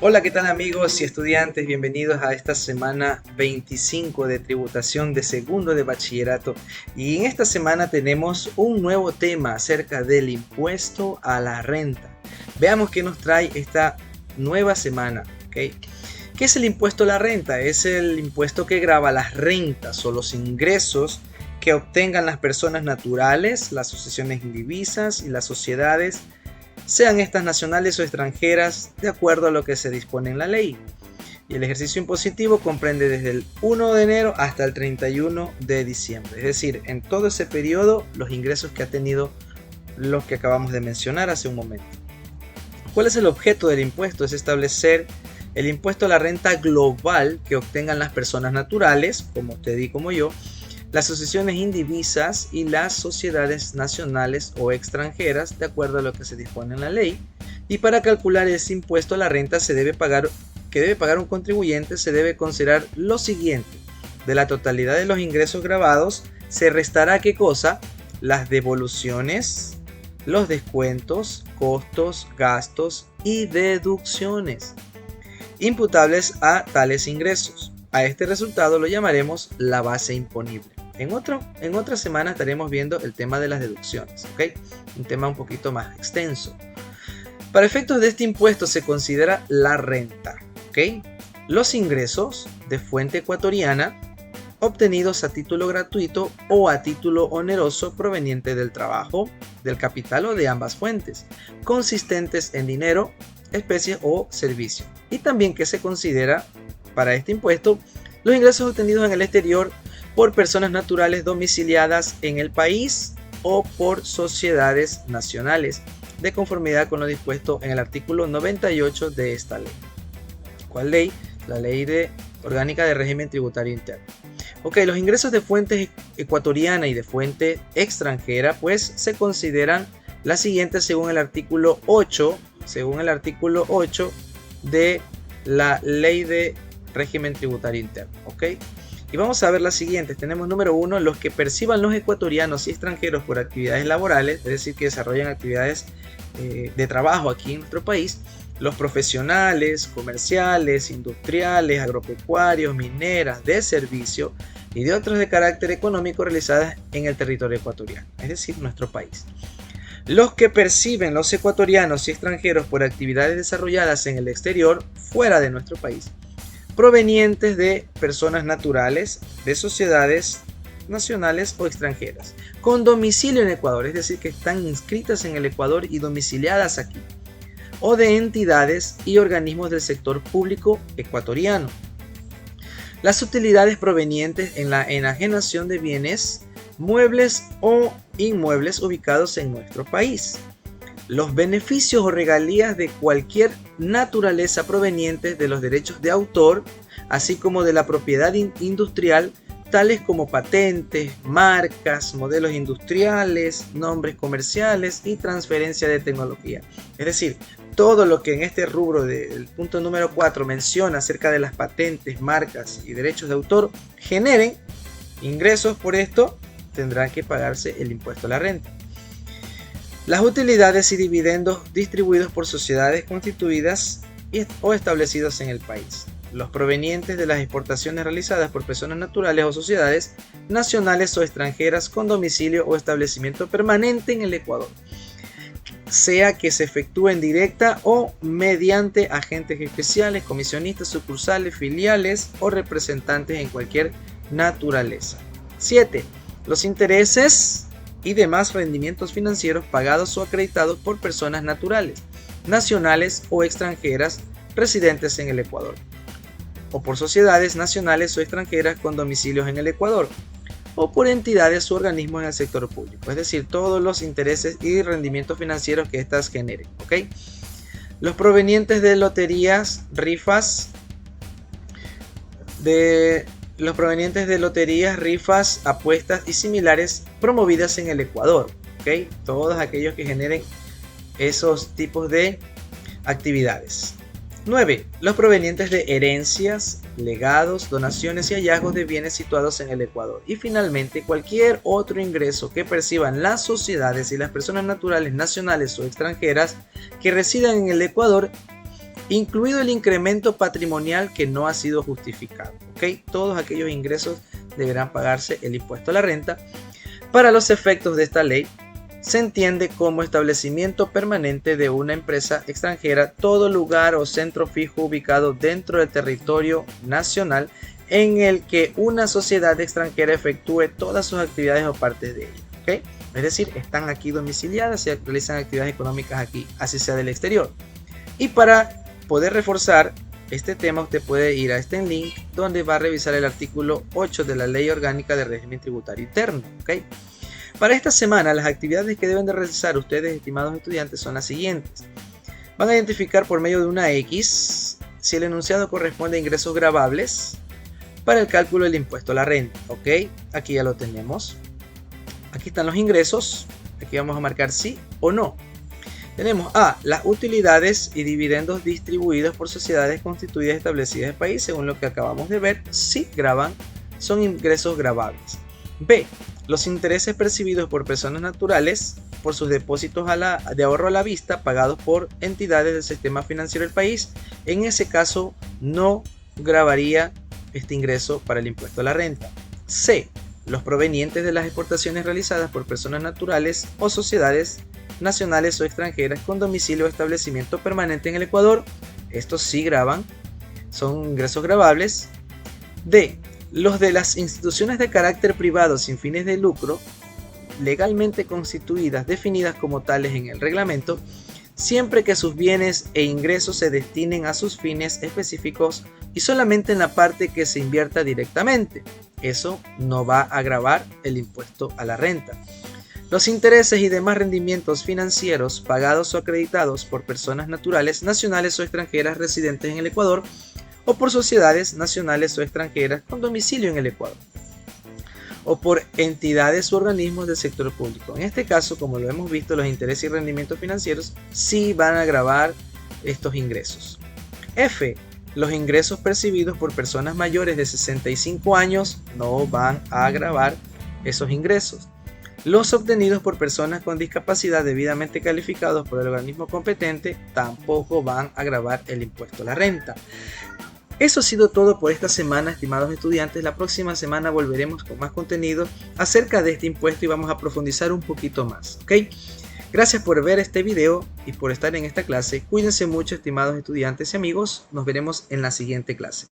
Hola, ¿qué tal amigos y estudiantes? Bienvenidos a esta semana 25 de tributación de segundo de bachillerato. Y en esta semana tenemos un nuevo tema acerca del impuesto a la renta. Veamos qué nos trae esta nueva semana, ¿ok? ¿Qué es el impuesto a la renta? Es el impuesto que grava las rentas o los ingresos que obtengan las personas naturales, las asociaciones indivisas y las sociedades, sean estas nacionales o extranjeras, de acuerdo a lo que se dispone en la ley. Y el ejercicio impositivo comprende desde el 1 de enero hasta el 31 de diciembre. Es decir, en todo ese periodo, los ingresos que ha tenido los que acabamos de mencionar hace un momento. ¿Cuál es el objeto del impuesto? Es establecer el impuesto a la renta global que obtengan las personas naturales, como usted y como yo, las asociaciones indivisas y las sociedades nacionales o extranjeras, de acuerdo a lo que se dispone en la ley. Y para calcular ese impuesto a la renta que debe pagar un contribuyente, se debe considerar lo siguiente: de la totalidad de los ingresos grabados se restará ¿qué cosa? Las devoluciones, los descuentos, costos, gastos y deducciones imputables a tales ingresos. A este resultado lo llamaremos la base imponible. En otra semana estaremos viendo el tema de las deducciones, ¿ok? Un tema un poquito más extenso. Para efectos de este impuesto se considera la renta, ¿ok? Los ingresos de fuente ecuatoriana obtenidos a título gratuito o a título oneroso proveniente del trabajo, del capital o de ambas fuentes, consistentes en dinero, especie o servicio. Y también que se considera para este impuesto los ingresos obtenidos en el exterior por personas naturales domiciliadas en el país o por sociedades nacionales, de conformidad con lo dispuesto en el artículo 98 de esta ley. ¿Cuál ley? La Ley Orgánica de Régimen Tributario Interno. Ok, los ingresos de fuente ecuatoriana y de fuente extranjera pues se consideran las siguientes según el artículo 8 de la Ley de Régimen Tributario Interno, ¿ok? Y vamos a ver las siguientes. Tenemos número 1, los que perciban los ecuatorianos y extranjeros por actividades laborales, es decir, que desarrollan actividades de trabajo aquí en nuestro país, los profesionales, comerciales, industriales, agropecuarios, mineras, de servicio y de otros de carácter económico realizadas en el territorio ecuatoriano, es decir, nuestro país. Los que perciben los ecuatorianos y extranjeros por actividades desarrolladas en el exterior, fuera de nuestro país, provenientes de personas naturales, de sociedades nacionales o extranjeras, con domicilio en Ecuador, es decir, que están inscritas en el Ecuador y domiciliadas aquí, o de entidades y organismos del sector público ecuatoriano. Las utilidades provenientes en la enajenación de bienes, muebles o inmuebles ubicados en nuestro país. Los beneficios o regalías de cualquier naturaleza provenientes de los derechos de autor, así como de la propiedad industrial, tales como patentes, marcas, modelos industriales, nombres comerciales y transferencia de tecnología. Es decir, todo lo que en este rubro del punto número 4 menciona acerca de las patentes, marcas y derechos de autor generen ingresos por esto, tendrá que pagarse el impuesto a la renta. Las utilidades y dividendos distribuidos por sociedades constituidas o establecidas en el país. Los provenientes de las exportaciones realizadas por personas naturales o sociedades nacionales o extranjeras con domicilio o establecimiento permanente en el Ecuador, sea que se efectúen directa o mediante agentes especiales, comisionistas, sucursales, filiales o representantes en cualquier naturaleza. 7. Los intereses y demás rendimientos financieros pagados o acreditados por personas naturales, nacionales o extranjeras residentes en el Ecuador, o por sociedades nacionales o extranjeras con domicilios en el Ecuador, o por entidades u organismos en el sector público, es decir, todos los intereses y rendimientos financieros que éstas generen, ¿ok? Los provenientes de loterías, rifas, apuestas y similares promovidas en el Ecuador, ¿ok? Todos aquellos que generen esos tipos de actividades. 9. Los provenientes de herencias, legados, donaciones y hallazgos de bienes situados en el Ecuador. Y finalmente, cualquier otro ingreso que perciban las sociedades y las personas naturales, nacionales o extranjeras que residan en el Ecuador incluido el incremento patrimonial que no ha sido justificado. ¿Ok? Todos aquellos ingresos deberán pagarse el impuesto a la renta. Para los efectos de esta ley, se entiende como establecimiento permanente de una empresa extranjera todo lugar o centro fijo ubicado dentro del territorio nacional en el que una sociedad extranjera efectúe todas sus actividades o partes de ella. ¿Okay? Es decir, están aquí domiciliadas y realizan actividades económicas aquí, así sea del exterior. Y para poder reforzar este tema, usted puede ir a este link donde va a revisar el artículo 8 de la Ley Orgánica de Régimen Tributario Interno. ¿Okay? Para esta semana, las actividades que deben de realizar ustedes, estimados estudiantes, son las siguientes. Van a identificar por medio de una X si el enunciado corresponde a ingresos gravables para el cálculo del impuesto a la renta. ¿Ok? Aquí ya lo tenemos. Aquí están los ingresos. Aquí vamos a marcar sí o no. Tenemos A, las utilidades y dividendos distribuidos por sociedades constituidas y establecidas en el país, según lo que acabamos de ver, sí graban, son ingresos gravables. B, los intereses percibidos por personas naturales por sus depósitos de ahorro a la vista pagados por entidades del sistema financiero del país. En ese caso no grabaría este ingreso para el impuesto a la renta. C, los provenientes de las exportaciones realizadas por personas naturales o sociedades nacionales o extranjeras con domicilio o establecimiento permanente en el Ecuador. Estos sí graban, son ingresos gravables. D, los de las instituciones de carácter privado sin fines de lucro, legalmente constituidas, definidas como tales en el reglamento, siempre que sus bienes e ingresos se destinen a sus fines específicos y solamente en la parte que se invierta directamente. Eso no va a gravar el impuesto a la renta. Los intereses y demás rendimientos financieros pagados o acreditados por personas naturales, nacionales o extranjeras residentes en el Ecuador o por sociedades nacionales o extranjeras con domicilio en el Ecuador o por entidades u organismos del sector público. En este caso, como lo hemos visto, los intereses y rendimientos financieros sí van a gravar estos ingresos. F. Los ingresos percibidos por personas mayores de 65 años no van a gravar esos ingresos. Los obtenidos por personas con discapacidad debidamente calificados por el organismo competente tampoco van a gravar el impuesto a la renta. Eso ha sido todo por esta semana, estimados estudiantes. La próxima semana volveremos con más contenido acerca de este impuesto y vamos a profundizar un poquito más. ¿Ok? Gracias por ver este video y por estar en esta clase. Cuídense mucho, estimados estudiantes y amigos. Nos veremos en la siguiente clase.